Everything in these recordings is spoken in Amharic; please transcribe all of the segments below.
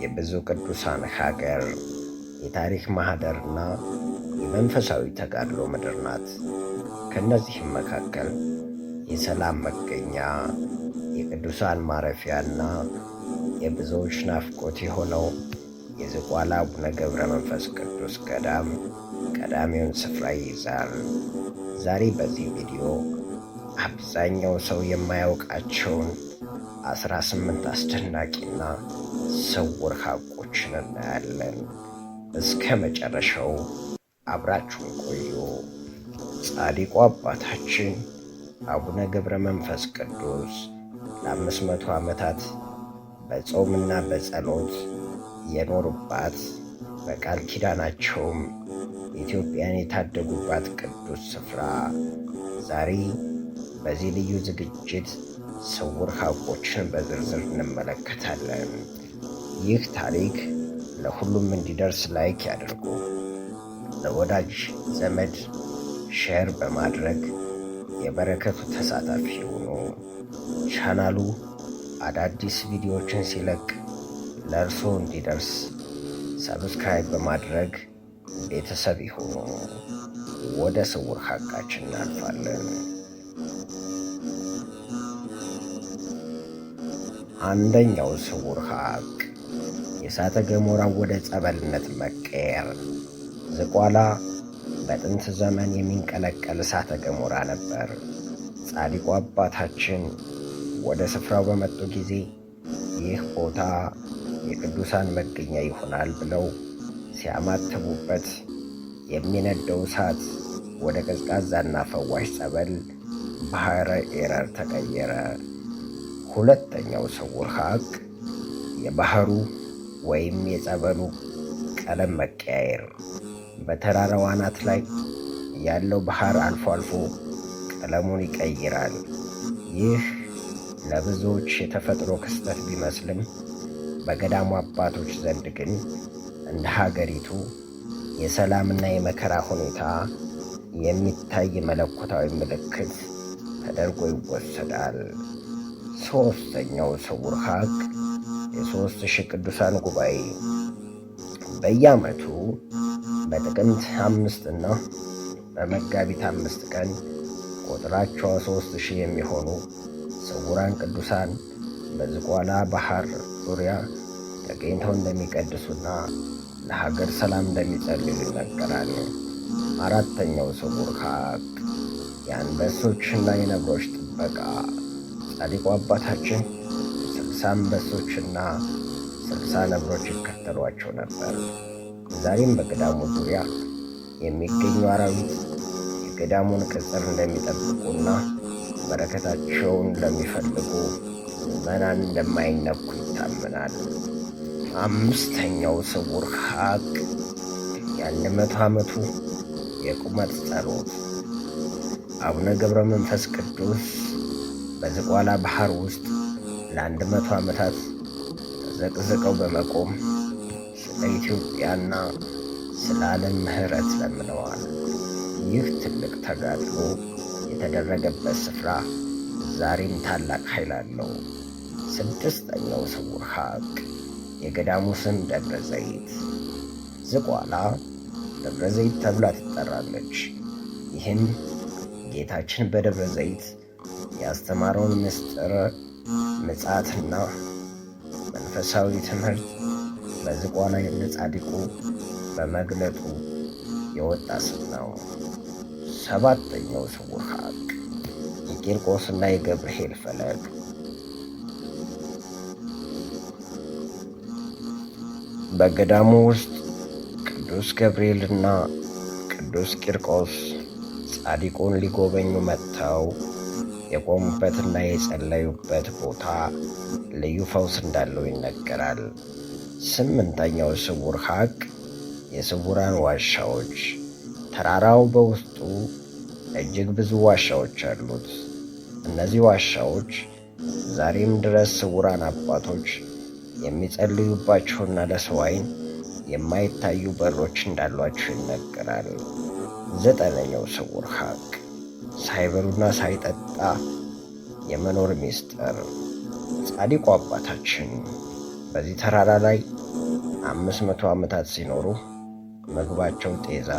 የብዙ ቅዱሳን ሀገር፣ የታሪክ ማህደርና የመንፈሳዊ ተጋድሎ ምድር ናት። ከእነዚህም መካከል የሰላም መገኛ፣ የቅዱሳን ማረፊያና የብዙዎች ናፍቆት የሆነው የዝቋላ አቡነ ገብረ መንፈስ ቅዱስ ገዳም ቀዳሚውን ስፍራ ይይዛል። ዛሬ በዚህ ቪዲዮ አብዛኛው ሰው የማያውቃቸውን 18 አስደናቂና ስውር ሀቆችን እናያለን። እስከ መጨረሻው አብራችሁን ቆዩ። ጻድቁ አባታችን አቡነ ገብረ መንፈስ ቅዱስ ለ500 ዓመታት በጾምና በጸሎት የኖሩባት፣ በቃል ኪዳናቸውም ኢትዮጵያን የታደጉባት ቅዱስ ስፍራ ዛሬ በዚህ ልዩ ዝግጅት ስውር ሀቆችን በዝርዝር እንመለከታለን። ይህ ታሪክ ለሁሉም እንዲደርስ ላይክ ያድርጉ። ለወዳጅ ዘመድ ሼር በማድረግ የበረከቱ ተሳታፊ ይሁኑ። ቻናሉ አዳዲስ ቪዲዮዎችን ሲለቅ ለእርስዎ እንዲደርስ ሰብስክራይብ በማድረግ ቤተሰብ ይሁኑ። ወደ ስውር ሀቃችን እናልፋለን። አንደኛው ስውር ሀቅ የእሳተ ገሞራ ወደ ጸበልነት መቀየር። ዝቋላ በጥንት ዘመን የሚንቀለቀል እሳተ ገሞራ ነበር። ጻድቁ አባታችን ወደ ስፍራው በመጡ ጊዜ ይህ ቦታ የቅዱሳን መገኛ ይሆናል ብለው ሲያማትቡበት የሚነደው እሳት ወደ ቀዝቃዛና ፈዋሽ ጸበል ባሕረ ኤረር ተቀየረ። ሁለተኛው ስውር ሀቅ የባሕሩ ወይም የጸበሉ ቀለም መቀያየር። በተራራው አናት ላይ ያለው ባሕር አልፎ አልፎ ቀለሙን ይቀይራል። ይህ ለብዙዎች የተፈጥሮ ክስተት ቢመስልም በገዳሙ አባቶች ዘንድ ግን እንደ ሀገሪቱ የሰላምና የመከራ ሁኔታ የሚታይ መለኮታዊ ምልክት ተደርጎ ይወሰዳል። ሦስተኛው ስውር ሀቅ የ3000 ቅዱሳን ጉባኤ። በየዓመቱ በጥቅምት 5 እና በመጋቢት 5 ቀን ቁጥራቸው 3000 የሚሆኑ ስውራን ቅዱሳን በዝቋላ ባሕር ዙሪያ ተገኝተው እንደሚቀድሱና ለሀገር ሰላም እንደሚጸልዩ ይነገራል። አራተኛው ስውር ሀቅ የአንበሶችና የነብሮች ጥበቃ። ጻድቁ አባታችን 60 አንበሶችና 60 ነብሮች ይከተሏቸው ነበር። ዛሬም በገዳሙ ዙሪያ የሚገኙ አራዊት የገዳሙን ቅጽር እንደሚጠብቁና በረከታቸውን ለሚፈልጉ ምዕመናን እንደማይነኩ ይታመናል። አምስተኛው ስውር ሀቅ የ100 ዓመቱ የቁመት ጸሎት። አቡነ ገብረ መንፈስ ቅዱስ በዝቋላ ባሕር ውስጥ ለ100 ዓመታት ተዘቅዝቀው በመቆም ስለ ኢትዮጵያና ስለ ዓለም ምሕረት ለምነዋል። ይህ ትልቅ ተጋድሎ የተደረገበት ስፍራ ዛሬም ታላቅ ኃይል አለው። ስድስተኛው ስውር ሀቅ የገዳሙ ስም ደብረ ዘይት። ዝቋላ ደብረ ዘይት ተብላ ትጠራለች። ይህም ጌታችን በደብረ ዘይት ያስተማረውን ምስጢረ ምጽአትና መንፈሳዊ ትምህርት በዝቋላ ለጻድቁ በመግለጡ የወጣ ስም ነው። ሰባተኛው ስውር ሀቅ የቂርቆስና የገብርኄር ፈለግ። በገዳሙ ውስጥ ቅዱስ ገብርኤልና ቅዱስ ቂርቆስ ጻድቁን ሊጎበኙ መጥተው የቆሙበትና የጸለዩበት ቦታ ልዩ ፈውስ እንዳለው ይነገራል። ስምንተኛው ስውር ሀቅ የስውራን ዋሻዎች። ተራራው በውስጡ እጅግ ብዙ ዋሻዎች አሉት። እነዚህ ዋሻዎች ዛሬም ድረስ ስውራን አባቶች የሚጸልዩባቸውና ለሰው ዓይን የማይታዩ በሮች እንዳሏቸው ይነገራል። ዘጠነኛው ስውር ሀቅ ሳይበሉና ሳይጠጣ የመኖር ምስጢር። ጻድቁ አባታችን በዚህ ተራራ ላይ 500 ዓመታት ሲኖሩ ምግባቸው ጤዛ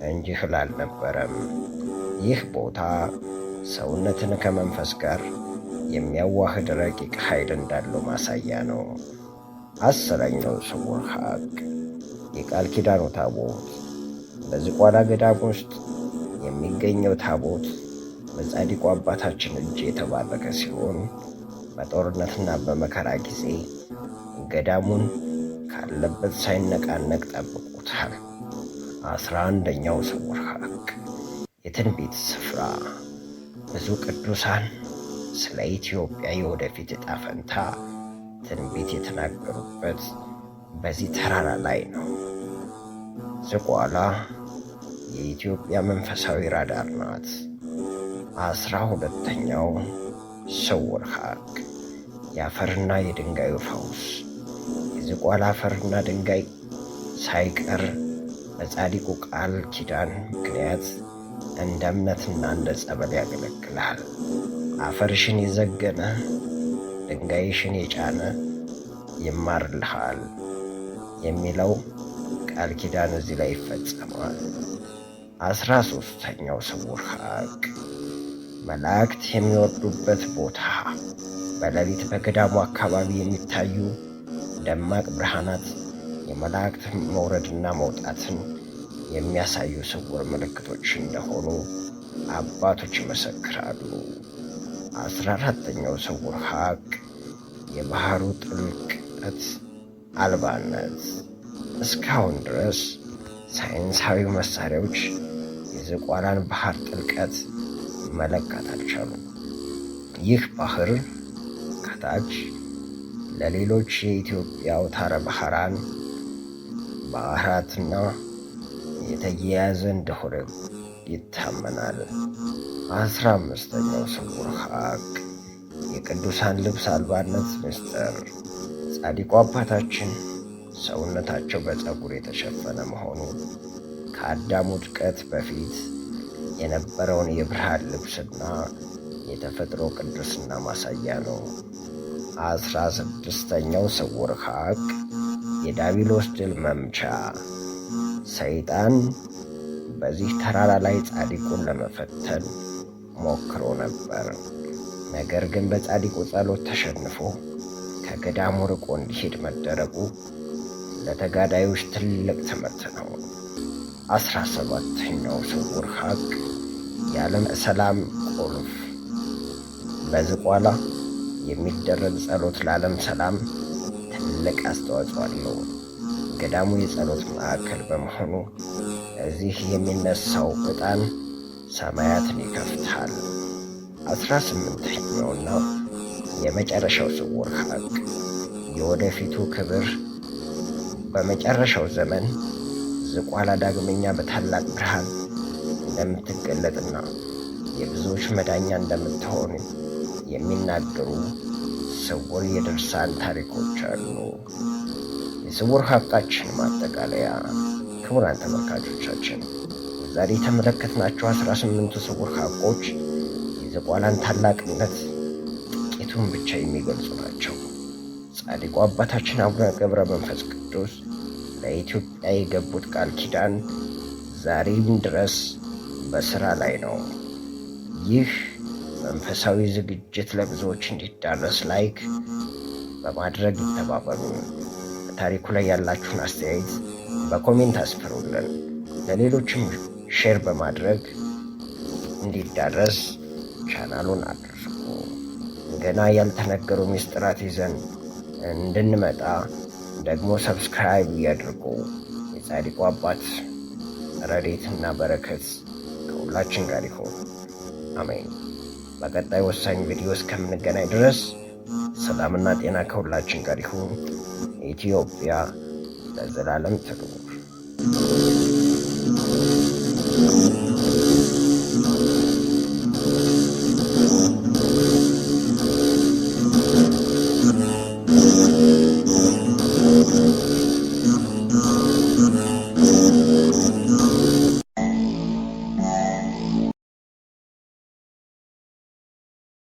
እንጂ እህል አልነበረም። ይህ ቦታ ሰውነትን ከመንፈስ ጋር የሚያዋህድ ረቂቅ ኃይል እንዳለው ማሳያ ነው። 10ኛው ስውር ሀቅ የቃል ኪዳኑ ታቦት። በዝቋላ ገዳም ውስጥ የሚገኘው ታቦት በጻድቁ አባታችን እጅ የተባረከ ሲሆን በጦርነትና በመከራ ጊዜ ገዳሙን ካለበት ሳይነቃነቅ ጠብቆታል። 11ኛው ስውር ሀቅ የትንቢት ስፍራ። ብዙ ቅዱሳን ስለ ኢትዮጵያ የወደፊት ዕጣ ፈንታ ትንቢት የተናገሩበት በዚህ ተራራ ላይ ነው። ዝቋላ የኢትዮጵያ መንፈሳዊ ራዳር ናት። 12ኛው ስውር ሀቅ የአፈርና የድንጋዩ ፈውስ። የዝቋላ አፈርና ድንጋይ ሳይቀር በጻድቁ ቃል ኪዳን ምክንያት እንደ እምነትና እንደ ጸበል ያገለግላል። አፈርሽን የዘገነ ድንጋይሽን የጫነ ይማርልሃል የሚለው ቃል ኪዳን እዚህ ላይ ይፈጸማል። 13ኛው ስውር ሀቅ መላእክት የሚወርዱበት ቦታ። በሌሊት በገዳሙ አካባቢ የሚታዩ ደማቅ ብርሃናት የመላእክት መውረድና መውጣትን የሚያሳዩ ስውር ምልክቶች እንደሆኑ አባቶች ይመሰክራሉ። 14ኛው ስውር ሀቅ የባህሩ ጥልቀት አልባነት። እስካሁን ድረስ ሳይንሳዊ መሳሪያዎች የዝቋላን ባህር ጥልቀት መለካት አልቻሉም። ይህ ባህር ከታች ለሌሎች የኢትዮጵያ አውታረ ባህራትና የተያያዘ እንደሆነ ይታመናል። 15ኛው ስውር ሀቅ የቅዱሳን ልብስ አልባነት ምስጢር። ጻድቁ አባታችን ሰውነታቸው በፀጉር የተሸፈነ መሆኑ ከአዳም ውድቀት በፊት የነበረውን የብርሃን ልብስና የተፈጥሮ ቅዱስና ማሳያ ነው። 16ኛው ስውር ሀቅ የዲያብሎስ ድል መምቻ። ሰይጣን በዚህ ተራራ ላይ ጻድቁን ለመፈተን ሞክሮ ነበር። ነገር ግን በጻድቁ ጸሎት ተሸንፎ ከገዳሙ ርቆ እንዲሄድ መደረጉ ለተጋዳዮች ትልቅ ትምህርት ነው። 17ኛው ስውር ሀቅ የዓለም ሰላም ቁልፍ። በዝቋላ የሚደረግ ጸሎት ለዓለም ሰላም ትልቅ አስተዋጽኦ አለው። ገዳሙ የጸሎት ማዕከል በመሆኑ እዚህ የሚነሳው ዕጣን ሰማያትን ይከፍታል። 18ኛውና የመጨረሻው ስውር ሀቅ የወደፊቱ ክብር። በመጨረሻው ዘመን ዝቋላ ዳግመኛ በታላቅ ብርሃን እንደምትገለጥና የብዙዎች መዳኛ እንደምትሆን የሚናገሩ ስውር የድርሳን ታሪኮች አሉ። የስውር ሀቃችን ማጠቃለያ። ክቡራን ተመልካቾቻችን ዛሬ የተመለከትናቸው 18ቱ ስውር ሀቆች የዝቋላን ታላቅነት ጥቂቱን ብቻ የሚገልጹ ናቸው። ጻድቁ አባታችን አቡነ ገብረ መንፈስ ቅዱስ ለኢትዮጵያ የገቡት ቃል ኪዳን ዛሬም ድረስ በሥራ ላይ ነው። ይህ መንፈሳዊ ዝግጅት ለብዙዎች እንዲዳረስ ላይክ በማድረግ ይተባበሩ። በታሪኩ ላይ ያላችሁን አስተያየት በኮሜንት አስፍሩልን። ለሌሎችም ሼር በማድረግ እንዲዳረስ ቻናሉን አድርጉ። ገና ያልተነገሩ ምስጢራት ይዘን እንድንመጣ ደግሞ ሰብስክራይብ ያድርጉ። የጻድቁ አባት ረድኤትና በረከት ከሁላችን ጋር ይሁን። አሜን። በቀጣይ ወሳኝ ቪዲዮ እስከምንገናኝ ድረስ ሰላምና ጤና ከሁላችን ጋር ይሁን። ኢትዮጵያ ለዘላለም ትኑር።